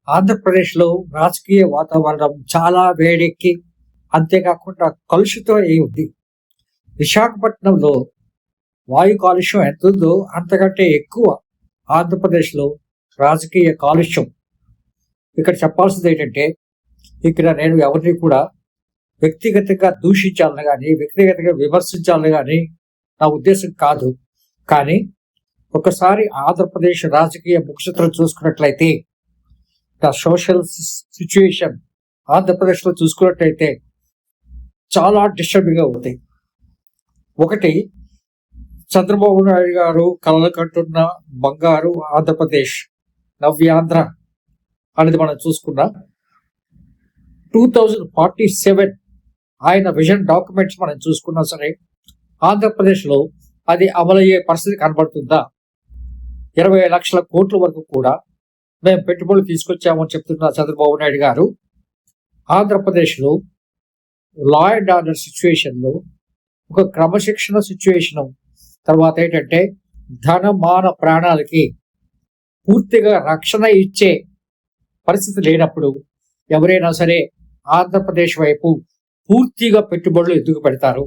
ఆంధ్రప్రదేశ్లో రాజకీయ వాతావరణం చాలా వేడెక్కి, అంతేకాకుండా కలుషితం అయి ఉంది. విశాఖపట్నంలో వాయు కాలుష్యం ఎంతుందో అంతకంటే ఎక్కువ ఆంధ్రప్రదేశ్లో రాజకీయ కాలుష్యం. ఇక్కడ చెప్పాల్సింది ఏంటంటే, ఇక్కడ నేను ఎవరిని కూడా వ్యక్తిగతంగా దూషించాలని కానీ, వ్యక్తిగతంగా విమర్శించాలని కానీ నా ఉద్దేశం కాదు. కానీ ఒకసారి ఆంధ్రప్రదేశ్ రాజకీయ ముఖచిత్రం చూసుకున్నట్లయితే, ద సోషల్ సిచ్యుయేషన్ ఆంధ్రప్రదేశ్లో చూసుకున్నట్లయితే చాలా డిస్టర్బింగ్గా ఉంది. ఒకటి, చంద్రబాబు నాయుడు గారు కలలు కంటున్న బంగారు ఆంధ్రప్రదేశ్, నవ్యాంధ్ర అనేది మనం చూసుకున్నా, 2047 ఆయన విజన్ డాక్యుమెంట్స్ మనం చూసుకున్నా సరే, ఆంధ్రప్రదేశ్లో అది అమలయ్యే పరిస్థితి కనబడుతుందా? 20 లక్షల కోట్ల వరకు కూడా మేము పెట్టుబడులు తీసుకొచ్చామని చెప్తున్న చంద్రబాబు నాయుడు గారు, ఆంధ్రప్రదేశ్లో లా అండ్ ఆర్డర్ సిచ్యువేషన్లో ఒక క్రమశిక్షణ సిచ్యువేషన్, తర్వాత ఏంటంటే ధన మాన ప్రాణాలకి పూర్తిగా రక్షణ ఇచ్చే పరిస్థితి లేనప్పుడు ఎవరైనా సరే ఆంధ్రప్రదేశ్ వైపు పూర్తిగా పెట్టుబడులు ఎందుకు పెడతారు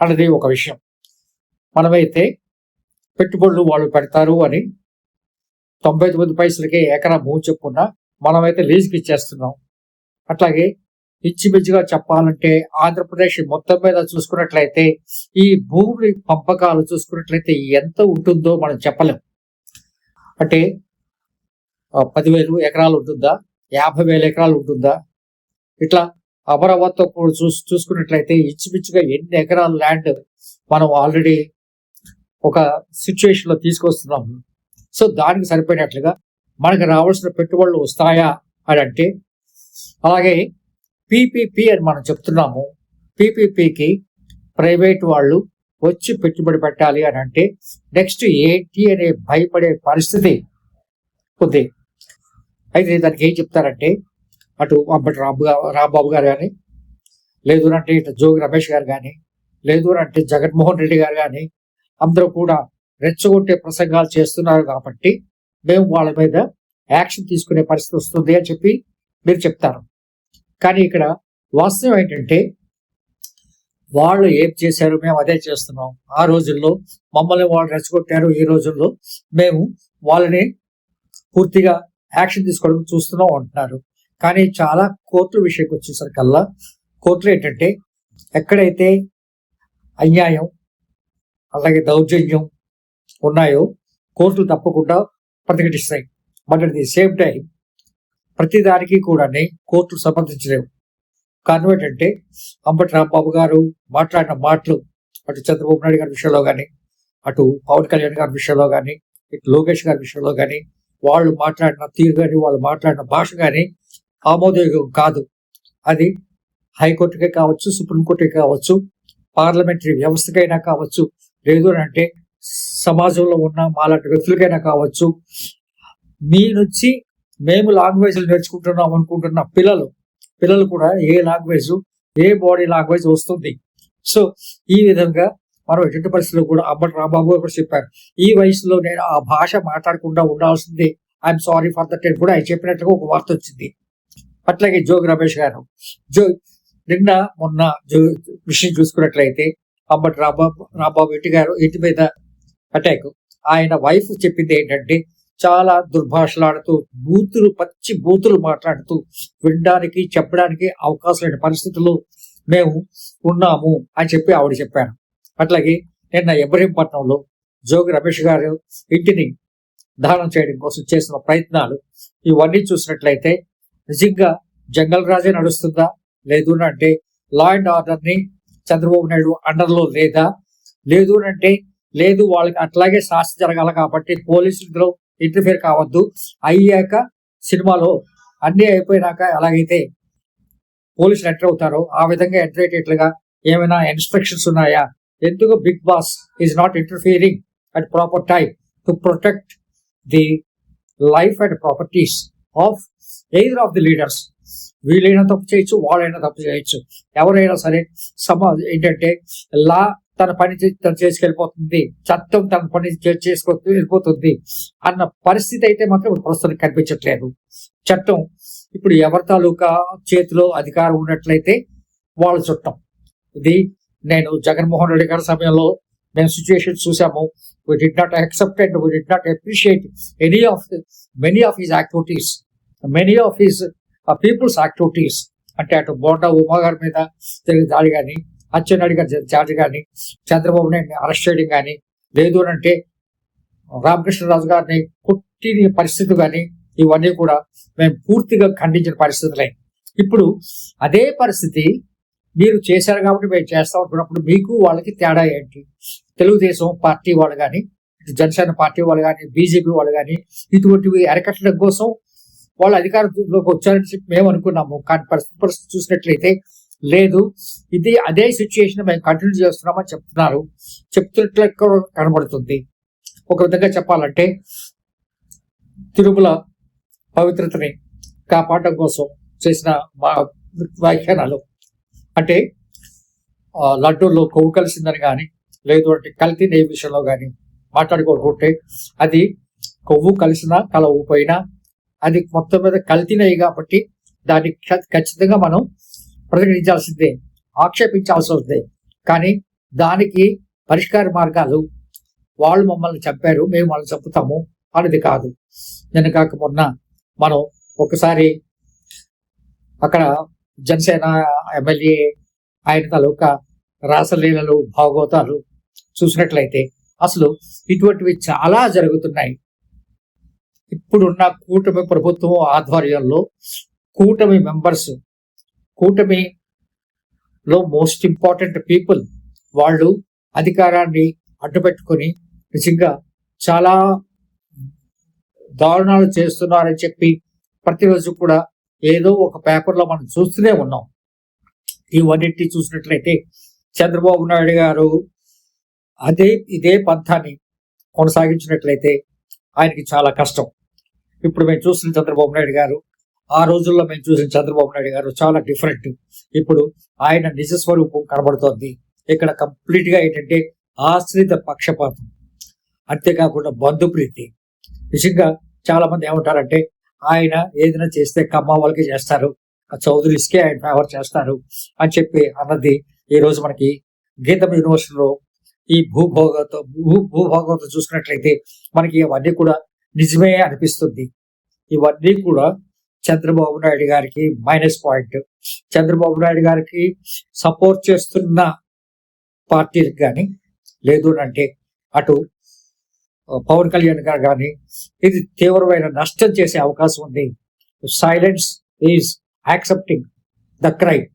అన్నది ఒక విషయం. మనమైతే పెట్టుబడులు వాళ్ళు పెడతారు అని 99 పైసలకే ఎకరా భూమి చెప్పుకున్నా మనమైతే లీజుకి ఇచ్చేస్తున్నాం. అట్లాగే ఇచ్చిమిచ్చిగా చెప్పాలంటే ఆంధ్రప్రదేశ్ మొత్తం మీద చూసుకున్నట్లయితే ఈ భూమి పంపకాలు చూసుకున్నట్లయితే ఎంత ఉంటుందో మనం చెప్పలేం. అంటే 10,000 ఎకరాలు ఉంటుందా, 50,000 ఎకరాలు ఉంటుందా? ఇట్లా అమరావతితో కూడా చూసుకున్నట్లయితే ఇచ్చిమిచ్చిగా ఎన్ని ఎకరాల ల్యాండ్ మనం ఆల్రెడీ ఒక సిచ్యువేషన్ లో తీసుకొస్తున్నాము. సో దానికి సరిపోయినట్లుగా మనకు రావాల్సిన పెట్టుబడులు వస్తాయా అని అంటే, అలాగే పీపీపీ అని మనం చెప్తున్నాము. పీపీపీకి ప్రైవేట్ వాళ్ళు వచ్చి పెట్టుబడి పెట్టాలి అని అంటే నెక్స్ట్ ఏంటి అనే భయపడే పరిస్థితి ఉంది. అయితే దానికి ఏం చెప్తారంటే, అటు అంబటి రాంబాబు గారు కానీ, లేదు అంటే ఇటు జోగి రమేష్ గారు కానీ, లేదు అంటే జగన్మోహన్ రెడ్డి గారు కానీ అందరూ కూడా రెచ్చగొట్టే ప్రసంగాలు చేస్తున్నారు కాబట్టి మేము వాళ్ళ మీద యాక్షన్ తీసుకునే పరిస్థితి వస్తుంది అని చెప్పి మీరు చెప్తారు. కానీ ఇక్కడ వాస్తవం ఏంటంటే, వాళ్ళు ఏం చేశారు మేము అదే చేస్తున్నాం. ఆ రోజుల్లో మమ్మల్ని వాళ్ళు రెచ్చగొట్టారు, ఈ రోజుల్లో మేము వాళ్ళని పూర్తిగా యాక్షన్ తీసుకోవడం చూస్తున్నాం అంటున్నారు. కానీ చాలా కోర్టుల విషయంకి వచ్చేసరికల్లా కోర్టులు ఏంటంటే, ఎక్కడైతే అన్యాయం అలాగే దౌర్జన్యం ఉన్నాయో కోర్టులు తప్పకుండా ప్రతిఘటిస్తాయి. But at the same time ప్రతిదానికి కూడా కోర్టులు సమర్థించలేవు. కారణం ఏంటంటే, అంబటి రాంబాబు గారు మాట్లాడిన మాటలు అటు చంద్రబాబు నాయుడు గారి విషయంలో కానీ, అటు పవన్ కళ్యాణ్ గారి విషయంలో కానీ, ఇటు లోకేష్ గారి విషయంలో కానీ వాళ్ళు మాట్లాడిన తీరు కానీ, వాళ్ళు మాట్లాడిన భాష కానీ ఆమోదయోగ్యం కాదు. అది హైకోర్టుకే కావచ్చు, సుప్రీంకోర్టుకే కావచ్చు, పార్లమెంటరీ వ్యవస్థకైనా కావచ్చు, లేదు అంటే సమాజంలో ఉన్న మాలాంటి వ్యక్తులకైనా కావచ్చు. మీ నుంచి మేము లాంగ్వేజ్లు నేర్చుకుంటున్నాం అనుకుంటున్న పిల్లలు కూడా ఏ లాంగ్వేజ్, ఏ బాడీ లాంగ్వేజ్ వస్తుంది. సో ఈ విధంగా మనం ఎటువంటి పరిస్థితుల్లో కూడా అంబటి రాంబాబు గారు చెప్పారు, ఈ వయసులో నేను ఆ భాష మాట్లాడకుండా ఉండాల్సింది, ఐఎమ్ సారీ ఫర్ దట్ అని కూడా ఆయన చెప్పినట్టుగా ఒక వార్త వచ్చింది. అట్లాగే జోగి రమేష్ గారు నిన్న మొన్న విషయం చూసుకున్నట్లయితే అంబటి రాంబాబు ఇంటి మీద అటాక్. ఆయన వైఫ్ చెప్పింది ఏంటంటే, చాలా దుర్భాషలాడుతూ పచ్చి బూతులు మాట్లాడుతూ వినడానికి చెప్పడానికి అవకాశం లేని పరిస్థితుల్లో మేము ఉన్నాము అని చెప్పి ఆవిడ చెప్పారు. అట్లాగే నిన్న ఇబ్రహీంపట్నంలో జోగి రమేష్ గారు ఇంటిని దహనం చేయడం కోసం చేసిన ప్రయత్నాలు ఇవన్నీ చూసినట్లయితే నిజంగా జంగల్ రాజే నడుస్తుందా, లేదు అంటే లా అండ్ ఆర్డర్ ని చంద్రబాబు నాయుడు అండర్లో లేదా, లేదు అంటే లేదు వాళ్ళకి అట్లాగే శాస్త్ర జరగాలి కాబట్టి పోలీసులు ఇంటర్ఫియర్ కావద్దు, అయ్యాక సినిమాలో అన్నీ అయిపోయినాక ఎలాగైతే పోలీసులు ఎంటర్ అవుతారో ఆ విధంగా ఎంటర్ అయ్యేట్లుగా ఏమైనా ఇన్స్ట్రక్షన్స్ ఉన్నాయా? ఎందుకు Big Boss is not interfering at proper time to protect the life and properties of either of the leaders? వీళ్ళైనా తప్పు చేయొచ్చు, వాళ్ళైనా తప్పు చేయొచ్చు, ఎవరైనా సరే ఏంటంటే లా తన పని తను చేసుకెళ్ళిపోతుంది, చట్టం తన పని చేసుకో వెళ్ళిపోతుంది అన్న పరిస్థితి అయితే మాత్రం ఇప్పుడు ప్రస్తుతం కనిపించట్లేదు. చట్టం ఇప్పుడు ఎవరి తాలూకా చేతిలో అధికారం ఉన్నట్లయితే వాళ్ళ చుట్టం. ఇది నేను జగన్మోహన్ రెడ్డి గారి సమయంలో మేము సిచ్యువేషన్ చూసాము. We did not accept and we did not appreciate many of his activities, many of his people's activities. అంటే అటు బోండా ఉమా గారి మీద జరిగిన దాడి కానీ, అచ్చెన్నాయుడు గారి దాడి కానీ, చంద్రబాబు నాయుడిని అరెస్ట్ చేయడం కానీ, లేదు అని అంటే రామకృష్ణరాజు గారిని కొట్టిన పరిస్థితి కానీ, ఇవన్నీ కూడా మేము పూర్తిగా ఖండించిన పరిస్థితులే. ఇప్పుడు అదే పరిస్థితి మీరు చేశారు కాబట్టి మేము చేస్తాం అనుకున్నప్పుడు మీకు వాళ్ళకి తేడా ఏంటి? తెలుగుదేశం పార్టీ వాళ్ళు కానీ, జనసేన పార్టీ వాళ్ళు కానీ, బీజేపీ వాళ్ళు కానీ అరికట్టడం కోసం వాళ్ళు అధికారంలోకి వచ్చారని చెప్పి మేము అనుకున్నాము. కానీ పరిస్థితి చూసినట్లయితే లేదు, ఇది అదే సిచ్యుయేషన్ మేము కంటిన్యూ చేస్తున్నామని చెప్తున్నట్లు కనబడుతుంది. ఒక విధంగా చెప్పాలంటే తిరుమల పవిత్రతని కాపాడడం కోసం చేసిన వ్యాఖ్యానాలు, అంటే లడ్డూల్లో కొవ్వు కలిసిందని కానీ, లేదు అంటే కల్తీ నెయ్యి విషయంలో కానీ మాట్లాడుకోకుంటే, అది కొవ్వు కలిసినా కలవకపోయినా అది మొత్తం మీద కల్తీ నెయ్యి కాబట్టి దాన్ని ఖచ్చితంగా మనం ప్రతిఘటించాల్సిందే, ఆక్షేపించాల్సి వస్తుంది. కానీ దానికి పరిష్కార మార్గాలు వాళ్ళు మమ్మల్ని చంపారు మేము వాళ్ళని చంపుతాము అనేది కాదు. నేను కాక మొన్న మనం ఒకసారి అక్కడ జనసేన ఎమ్మెల్యే ఆయన తాలూకా రాసలీలలు భాగవతాలు చూసినట్లయితే అసలు ఇటువంటివి చాలా జరుగుతున్నాయి. ఇప్పుడున్న కూటమి ప్రభుత్వం ఆధ్వర్యంలో కూటమి మెంబర్స్, కూటమిలో మోస్ట్ ఇంపార్టెంట్ పీపుల్ వాళ్ళు అధికారాన్ని అడ్డుపెట్టుకొని నిజంగా చాలా దారుణాలు చేస్తున్నారని చెప్పి ప్రతిరోజు కూడా ఏదో ఒక పేపర్లో మనం చూస్తూనే ఉన్నాం. ఇవన్నింటినీ చూసినట్లయితే చంద్రబాబు నాయుడు గారు ఇదే పంథాన్ని కొనసాగించినట్లయితే ఆయనకి చాలా కష్టం. ఇప్పుడు మేము చూసిన చంద్రబాబు నాయుడు గారు, ఆ రోజుల్లో మేము చూసిన చంద్రబాబు నాయుడు గారు చాలా డిఫరెంట్. ఇప్పుడు ఆయన నిజ స్వరూపం కనబడుతోంది. ఇక్కడ కంప్లీట్ గా ఏంటంటే ఆశ్రిత పక్షపాతం, అంతేకాకుండా బంధుప్రీతి. నిజంగా చాలా మంది ఏమంటారంటే ఆయన ఏదైనా చేస్తే కమ్మ వాళ్ళకి చేస్తారు, చౌదరీస్కే ఆయన ఫేవర్ చేస్తారు అని చెప్పి అన్నది ఈ రోజు మనకి గీతం యూనివర్సిటీలో ఈ భూభాగంతో చూసుకున్నట్లయితే మనకి ఇవన్నీ కూడా నిజమే అనిపిస్తుంది. ఇవన్నీ కూడా చంద్రబాబు నాయుడు గారికి మైనస్ పాయింట్. చంద్రబాబు నాయుడు గారికి సపోర్ట్ చేస్తున్న పార్టీలకు కానీ, లేదు అంటే అటు పవన్ కళ్యాణ్ గారు కానీ ఇది తీవ్రమైన నష్టం చేసే అవకాశం ఉంది. Silence is accepting the crime.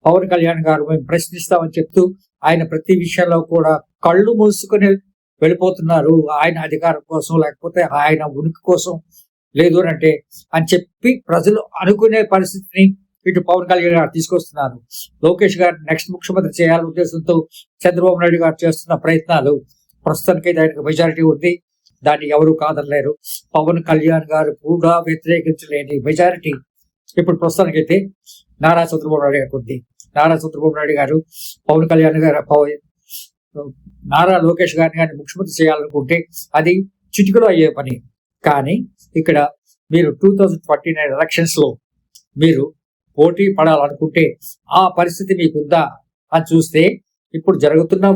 Pawan Kalyan గారు మేము ప్రశ్నిస్తామని చెప్తూ ఆయన ప్రతి విషయంలో కూడా కళ్ళు మూసుకొని వెళ్ళిపోతున్నారు. ఆయన అధికారం కోసం, లేకపోతే ఆయన ఉనికి కోసం, లేదు అంటే అని చెప్పి ప్రజలు అనుకునే పరిస్థితిని ఇటు పవన్ కళ్యాణ్ గారు తీసుకొస్తున్నారు. లోకేష్ గారు నెక్స్ట్ ముఖ్యమంత్రి చేయాలనే ఉద్దేశంతో చంద్రబాబు నాయుడు గారు చేస్తున్న ప్రయత్నాలు ప్రస్తుతానికైతే ఆయనకు మెజారిటీ ఉంది, దాన్ని ఎవరు కాదనలేరు. పవన్ కళ్యాణ్ గారు కూడా వ్యతిరేకించలేని మెజారిటీ ఇప్పుడు ప్రస్తుతానికైతే నారా చంద్రబాబు నాయుడు గారికి ఉంది. నారా చంద్రబాబు నాయుడు గారు పవన్ కళ్యాణ్ గారు నారా లోకేష్ గారిని కానీ ముఖ్యమంత్రి చేయాలనుకుంటే అది చిటికలో అయ్యే పని. కానీ ఇక్కడ మీరు 2029 ఎలక్షన్స్ లో మీరు పోటీ పడాలనుకుంటే ఆ పరిస్థితి మీకుందా అని చూస్తే ఇప్పుడు జరుగుతున్న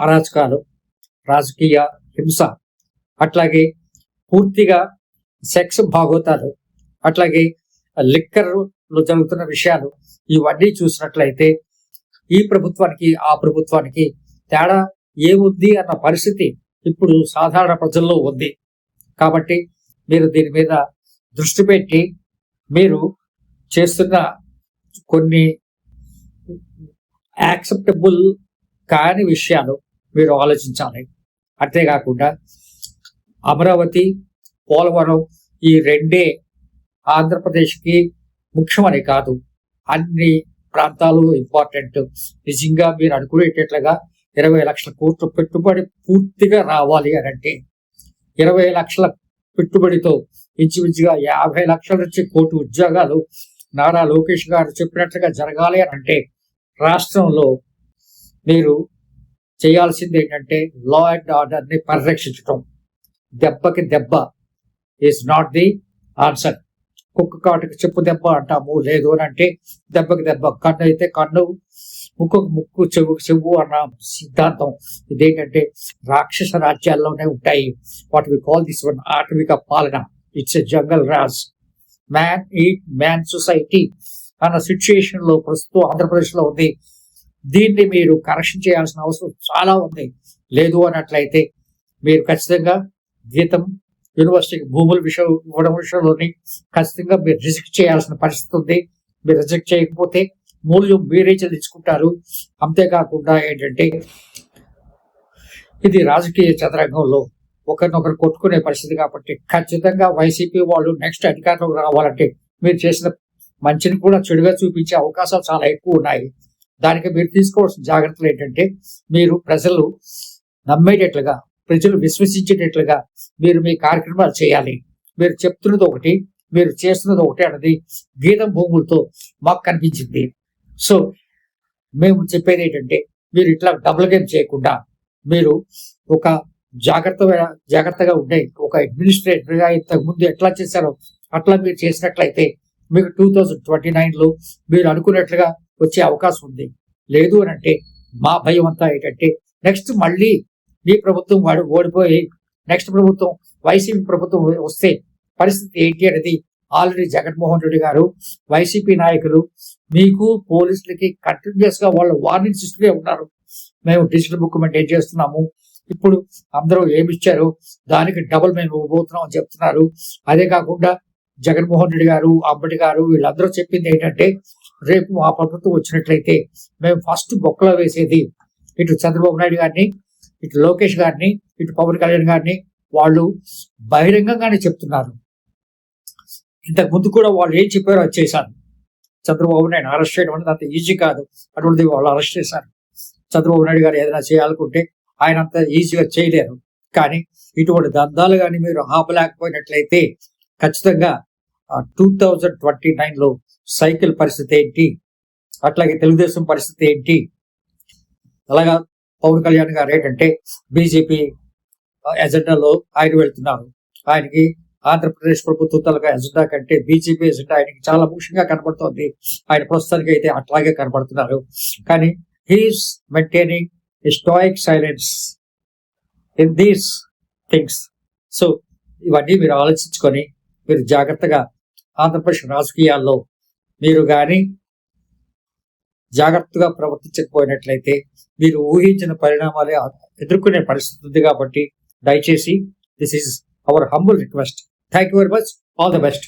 అరాచకాలు, రాజకీయ హింస, అట్లాగే పూర్తిగా సెక్స్ భాగోతాలు, అట్లాగే లిక్కర్ లో జరుగుతున్న విషయాలు, ఇవన్నీ చూసినట్లయితే ఈ ప్రభుత్వానికి ఆ ప్రభుత్వానికి తేడా ఏముంది అన్న పరిస్థితి ఇప్పుడు సాధారణ ప్రజల్లో ఉంది. కాబట్టి మీరు దీని మీద దృష్టి పెట్టి మీరు చేస్తున్న కొన్ని యాక్సెప్టబుల్ కాని విషయాలు మీరు ఆలోచించాలి. అంతేకాకుండా అమరావతి, పోలవరం ఈ రెండే ఆంధ్రప్రదేశ్కి ముఖ్యమని కాదు, అన్ని ప్రాంతాలు ఇంపార్టెంట్. నిజంగా మీరు అనుకునేటట్లుగా 20 లక్షల కోట్ల పెట్టుబడి పూర్తిగా రావాలి అని అంటే 20 లక్షల పెట్టుబడితో ఇంచుమించుగా 50 లక్షల నుంచి 1 కోటి ఉద్యోగాలు నారా లోకేష్ గారు చెప్పినట్లుగా జరగాలి అని అంటే రాష్ట్రంలో మీరు చేయాల్సింది ఏంటంటే లా అండ్ ఆర్డర్ని పరిరక్షించడం. దెబ్బకి దెబ్బ ఈజ్ నాట్ ది ఆన్సర్. కుక్క కాటుకు చెప్పు దెబ్బ అంటాము, లేదు అని అంటే దెబ్బకి దెబ్బ. కన్ను అయితే కన్ను, ముక్కుకు ముక్కు, చెవుకు చెవు అన్న సిద్ధాంతం ఇదేంటంటే రాక్షస రాజ్యాల్లోనే ఉంటాయి. What we call this one ఆటవిక పాలన. It's a jungle Raj, man eat man society అన్న సిచ్యుయేషన్ లో ప్రస్తుతం ఆంధ్రప్రదేశ్ లో ఉంది. దీన్ని మీరు కరెక్షన్ చేయాల్సిన అవసరం చాలా ఉంది. లేదు అన్నట్లయితే మీరు ఖచ్చితంగా గీతం యూనివర్సిటీకి భూముల విషయం ఇవ్వడం విషయంలోని ఖచ్చితంగా మీరు రిజెక్ట్ చేయాల్సిన పరిస్థితి ఉంది. మీరు రిజెక్ట్ చేయకపోతే మూల్యం మీరే చెల్లించుకుంటారు. అంతేకాకుండా ఏంటంటే ఇది రాజకీయ చదరంగంలో ఒకరినొకరు కొట్టుకునే పరిస్థితి కాబట్టి ఖచ్చితంగా వైసీపీ వాళ్ళు నెక్స్ట్ అధికారంలోకి రావాలంటే మీరు చేసిన మంచిని కూడా చెడుగా చూపించే అవకాశాలు చాలా ఎక్కువ ఉన్నాయి. దానికి మీరు తీసుకోవాల్సిన జాగ్రత్తలు ఏంటంటే మీరు ప్రజలు నమ్మేటట్లుగా, ప్రజలు విశ్వసించేటట్లుగా మీరు మీ కార్యక్రమాలు చేయాలి. మీరు చెప్తున్నది ఒకటి, మీరు చేస్తున్నది ఒకటి అన్నది గీతం భూములతో మాకు కనిపించింది. సో మేము చెప్పేది ఏంటంటే మీరు ఇట్లా డబుల్ గేమ్ చేయకుండా మీరు ఒక జాగ్రత్తగా ఉండే ఒక అడ్మినిస్ట్రేటర్గా ఇంతకు ముందు ఎట్లా చేశారో అట్లా మీరు చేసినట్లయితే మీకు 2029లో మీరు అనుకున్నట్లుగా వచ్చే అవకాశం ఉంది. లేదు అని అంటే మా భయం అంతా ఏంటంటే నెక్స్ట్ మళ్ళీ మీ ప్రభుత్వం ఓడిపోయి నెక్స్ట్ ప్రభుత్వం వైసీపీ ప్రభుత్వం వస్తే పరిస్థితి ఏంటి అనేది ఆల్రెడీ జగన్మోహన్ రెడ్డి గారు, వైసీపీ నాయకులు మీకు పోలీసులకి కంటిన్యూస్ గా వాళ్ళు వార్నింగ్స్ ఇస్తూనే ఉన్నారు. మేము డిజిటల్ బుక్ మెయింటైన్ చేస్తున్నాము, ఇప్పుడు అందరూ ఏమి ఇచ్చారు దానికి డబుల్ మేము ఇవ్వబోతున్నాం అని చెప్తున్నారు. అదే కాకుండా జగన్మోహన్ రెడ్డి గారు, అంబటి గారు వీళ్ళందరూ చెప్పింది ఏంటంటే రేపు మా ప్రభుత్వం వచ్చినట్లయితే మేము ఫస్ట్ బొక్కలో వేసేది ఇటు చంద్రబాబు నాయుడు గారిని, ఇటు లోకేష్ గారిని, ఇటు పవన్ కళ్యాణ్ గారిని వాళ్ళు బహిరంగంగానే చెప్తున్నారు. ఇంతకు ముందు కూడా వాళ్ళు ఏం చెప్పారో అది చేశారు. చంద్రబాబు నాయుడు అరెస్ట్ చేయడం అనేది అంత ఈజీ కాదు, అటువంటిది వాళ్ళు అరెస్ట్ చేశారు. చంద్రబాబు నాయుడు గారు ఏదైనా చేయాలనుకుంటే ఆయన అంత ఈజీగా చేయలేరు. కానీ ఇటువంటి దందాలు కానీ మీరు ఆపలేకపోయినట్లయితే ఖచ్చితంగా 2029లో సైకిల్ పరిస్థితి ఏంటి, అట్లాగే తెలుగుదేశం పరిస్థితి ఏంటి, అలాగా పవన్ కళ్యాణ్ గారు ఏంటంటే బీజేపీ ఎజెండాలో ఆయన వెళ్తున్నారు. ఆయనకి ఆంధ్రప్రదేశ్ ప్రభుత్వం తలగా ఎజెండా కంటే బీజేపీ ఎజెండా ఆయనకి చాలా ముఖ్యంగా కనబడుతోంది. ఆయన ప్రస్తుతానికి అయితే అట్లాగే కనబడుతున్నారు. కానీ he is maintaining stoic silence in these things. So ఇవన్నీ మీరు ఆలోచించుకొని మీరు జాగ్రత్తగా ఆంధ్రప్రదేశ్ రాజకీయాల్లో మీరు కానీ జాగ్రత్తగా ప్రవర్తించకపోయినట్లయితే మీరు ఊహించిన పరిణామాలే ఎదుర్కొనే పరిస్థితి ఉంది. కాబట్టి దయచేసి this is our humble request. Thank you very much. All the best.